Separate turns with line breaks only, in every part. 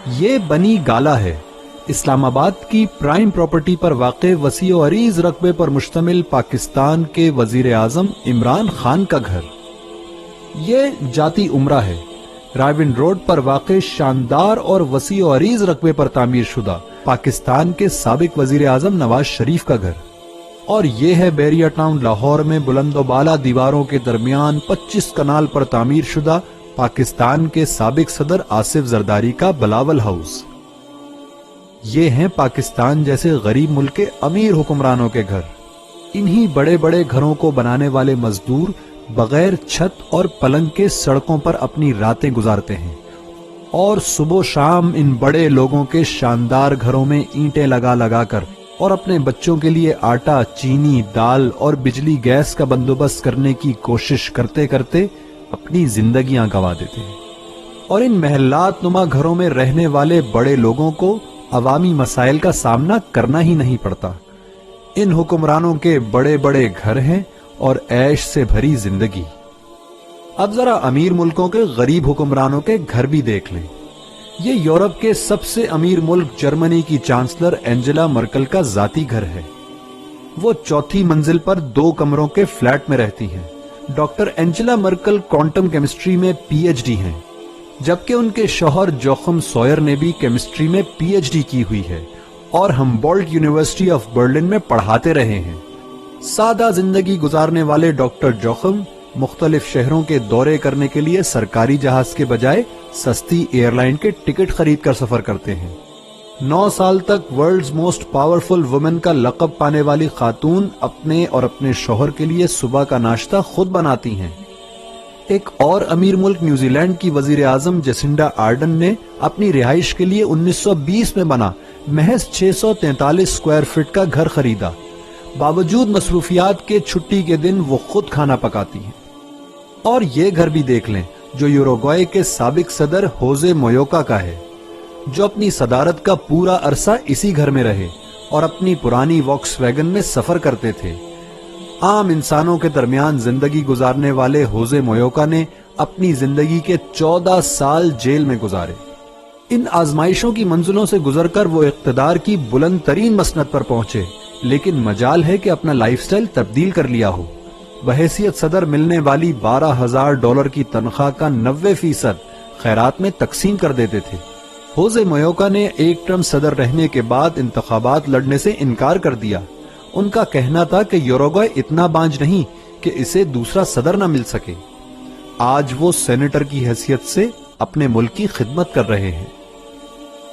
یہ بنی گالا ہے، اسلام آباد کی پرائم پراپرٹی پر واقع وسیع و عریض رقبے پر مشتمل پاکستان کے وزیر اعظم عمران خان کا گھر۔ یہ جاتی عمرہ ہے، رائیونڈ روڈ پر واقع شاندار اور وسیع و عریض رقبے پر تعمیر شدہ پاکستان کے سابق وزیر اعظم نواز شریف کا گھر۔ اور یہ ہے بیریا ٹاؤن لاہور میں بلند و بالا دیواروں کے درمیان 25 کنال پر تعمیر شدہ پاکستان کے سابق صدر آصف زرداری کا بلاول ہاؤس۔ یہ ہیں پاکستان جیسے غریب ملک کے امیر حکمرانوں کے گھر۔ انہی بڑے بڑے گھروں کو بنانے والے مزدور بغیر چھت اور پلنگ کے سڑکوں پر اپنی راتیں گزارتے ہیں، اور صبح و شام ان بڑے لوگوں کے شاندار گھروں میں اینٹیں لگا لگا کر اور اپنے بچوں کے لیے آٹا، چینی، دال اور بجلی گیس کا بندوبست کرنے کی کوشش کرتے کرتے اپنی زندگیاں گنوا دیتے ہیں۔ اور ان محلات نما گھروں میں رہنے والے بڑے لوگوں کو عوامی مسائل کا سامنا کرنا ہی نہیں پڑتا۔ ان حکمرانوں کے بڑے بڑے گھر ہیں اور عیش سے بھری زندگی۔ اب ذرا امیر ملکوں کے غریب حکمرانوں کے گھر بھی دیکھ لیں۔ یہ یورپ کے سب سے امیر ملک جرمنی کی چانسلر اینجلا مرکل کا ذاتی گھر ہے۔ وہ چوتھی منزل پر 2 کمروں کے فلیٹ میں رہتی ہیں۔ Doctor Angela miracle quantum chemistry میں پی ایچ ڈی ہیں، جبکہ ان کے شوہر جوخم سوئر نے بھی کیمسٹری میں پی ایچ ڈی کی ہوئی ہے اور ہمبولڈٹ یونیورسٹی آف برلن میں پڑھاتے رہے ہیں۔ سادہ زندگی گزارنے والے ڈاکٹر جوخم مختلف شہروں کے دورے کرنے کے لیے سرکاری جہاز کے بجائے سستی ایئر لائن کے ٹکٹ خرید کر سفر کرتے ہیں۔ 9 سال تک ورلڈز موسٹ پاورفل وومن کا لقب پانے والی خاتون اپنے اور اپنے شوہر کے لیے صبح کا ناشتہ خود بناتی ہیں۔ ایک اور امیر ملک نیوزی لینڈ کی وزیر اعظم جیسنڈا آرڈن نے اپنی رہائش کے لیے 1920 میں بنا محض 643 اسکوائر فٹ کا گھر خریدا۔ باوجود مصروفیات کے چھٹی کے دن وہ خود کھانا پکاتی ہیں۔ اور یہ گھر بھی دیکھ لیں جو یوروگوئے کے سابق صدر ہوزے مویوکا کا ہے، جو اپنی صدارت کا پورا عرصہ اسی گھر میں رہے اور اپنی پرانی واکس ویگن میں سفر کرتے تھے۔ عام انسانوں کے درمیان زندگی گزارنے والے ہوزے مویوکا نے اپنی زندگی کے 14 سال جیل میں گزارے۔ ان آزمائشوں کی منزلوں سے گزر کر وہ اقتدار کی بلند ترین مسند پر پہنچے، لیکن مجال ہے کہ اپنا لائف سٹائل تبدیل کر لیا ہو۔ بحیثیت صدر ملنے والی $12,000 کی تنخواہ کا 90% خیرات میں تقسیم کر دیتے تھے۔ ہوزے مویوکا نے ایک ٹرم صدر رہنے کے بعد انتخابات لڑنے سے انکار کر دیا۔ ان کا کہنا تھا کہ یوروگوئے اتنا بانج نہیں کہ اسے دوسرا صدر نہ مل سکے۔ آج وہ سینیٹر کی حیثیت سے اپنے ملک کی خدمت کر رہے ہیں۔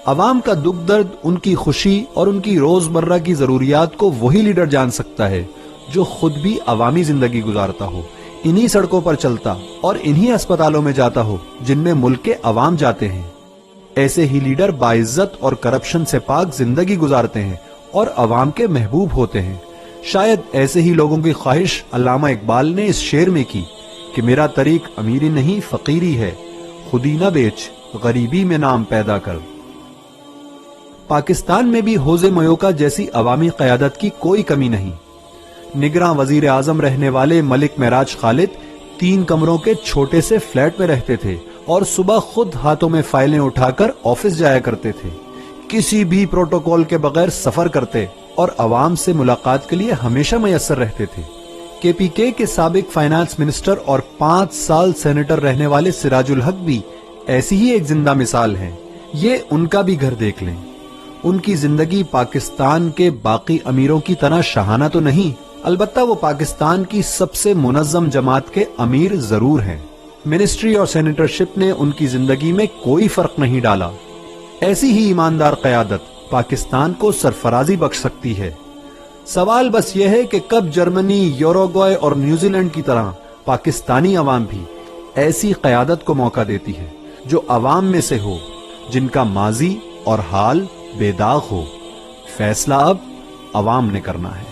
عوام کا دکھ درد، ان کی خوشی اور ان کی روزمرہ کی ضروریات کو وہی لیڈر جان سکتا ہے جو خود بھی عوامی زندگی گزارتا ہو، انہی سڑکوں پر چلتا اور انہی اسپتالوں میں جاتا ہو جن میں ملک کے عوام جاتے ہیں۔ ایسے ہی لیڈر باعزت اور کرپشن سے پاک زندگی گزارتے ہیں اور عوام کے محبوب ہوتے ہیں۔ شاید ایسے ہی لوگوں کی خواہش علامہ اقبال نے اس شعر میں کی کہ میرا طریق امیری نہیں فقیری ہے، خودی نہ بیچ غریبی میں نام پیدا کر۔ پاکستان میں بھی ہوزے مویوکا جیسی عوامی قیادت کی کوئی کمی نہیں۔ نگراں وزیر اعظم رہنے والے ملک معراج خالد 3 کمروں کے چھوٹے سے فلیٹ میں رہتے تھے اور صبح خود ہاتھوں میں فائلیں اٹھا کر آفس جایا کرتے تھے۔ کسی بھی پروٹوکول کے بغیر سفر کرتے اور عوام سے ملاقات کے لیے ہمیشہ میسر رہتے تھے۔ کے پی کے سابق فائنانس منسٹر اور 5 سال سینیٹر رہنے والے سراج الحق بھی ایسی ہی ایک زندہ مثال ہیں۔ یہ ان کا بھی گھر دیکھ لیں۔ ان کی زندگی پاکستان کے باقی امیروں کی طرح شاہانہ تو نہیں، البتہ وہ پاکستان کی سب سے منظم جماعت کے امیر ضرور ہیں۔ منسٹری اور سینیٹرشپ نے ان کی زندگی میں کوئی فرق نہیں ڈالا۔ ایسی ہی ایماندار قیادت پاکستان کو سرفرازی بخش سکتی ہے۔ سوال بس یہ ہے کہ کب جرمنی، یوروگوئے اور نیوزی لینڈ کی طرح پاکستانی عوام بھی ایسی قیادت کو موقع دیتی ہے جو عوام میں سے ہو، جن کا ماضی اور حال بے داغ ہو۔ فیصلہ اب عوام نے کرنا ہے۔